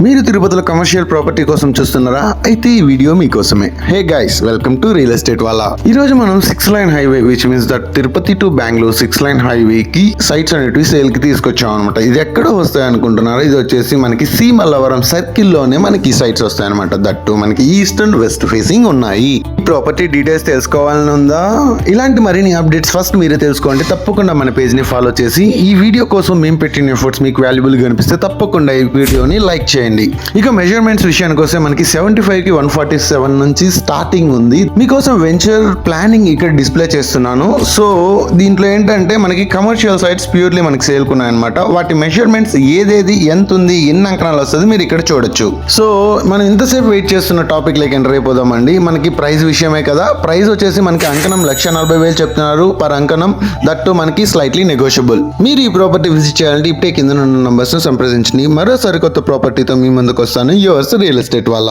మీరు తిరుపతిలో commercial property కోసం చూస్తున్నారా? అయితే ఈ వీడియో మీకోసమే. Hey guys, welcome to real estate వాళ్ళ. ఈ రోజు మనం 6-lane highway which means that Tirupati to Bengaluru 6-lane highway కి సైట్స్ అనేటివి సేల్ కి తీసుకొచ్చాం అనమాట. ఇది ఎక్కడ వస్తాయి అనుకుంటున్నారా? ఇది వచ్చేసి మనకి సి మల్లవరం సర్కిల్ లోనే మనకి సైట్స్ వస్తాయి అనమాట. దట్టు మనకి ఈస్ట్ అండ్ వెస్ట్ ఫేసింగ్ ఉన్నాయి. ప్రాపర్టీ డీటెయిల్స్ తెలుసుకోవాలని ఉందా? ఇలాంటి మరిన్ని అప్డేట్స్ ఫస్ట్ మీరే తెలుసుకోండి. తప్పకుండా మన పేజ్ ని ఫాలో చేసి ఈ వీడియో కోసం మేము పెట్టిన ఎఫర్ట్స్ మీకు వాల్యుబుల్ గా అనిపిస్తే తప్పకుండా ఈ వీడియోని లైక్ చేయండి. ఇక మెజర్మెంట్స్ విషయానికి వస్తే మనకి 75 కి 147 నుంచి స్టార్టింగ్ ఉంది. మీకోసం వెంచర్ ప్లానింగ్ ఇక్కడ డిస్ప్లే చేస్తున్నాను. సో దీంట్లో ఏంటంటే మనకి కమర్షియల్ సైట్స్ ప్యూర్లీ మనకి సేల్ కున్నాయన్నమాట. వాటి మెజర్మెంట్స్ ఏదేది ఎంత ఉంది, ఎన్ని అంకణాలు వస్తుంది మీరు ఇక్కడ చూడొచ్చు. సో మనం ఇంతసేపు వెయిట్ చేస్తున్న టాపిక్ లైక్ ఎంటర్ అయిపోదామండి. మనకి ప్రైస్ విషయమే కదా. ప్రైస్ వచ్చేసి మనకి అంకణం 1,40,000 చెప్తున్నారు పర్ అంకణం. దట్టు మనకి స్లైట్లీ నెగోషియబుల్. మీరు ఈ ప్రాపర్టీ విజిట్ చేయాలంటే ఇప్పుడే కింద ఉన్న నంబర్స్ ను సంప్రదించండి. మరో సరికొత్త ప్రాపర్టీతో మీ ముందుకు వస్తాను. యువర్స్ రియల్ ఎస్టేట్ వాళ్ళ.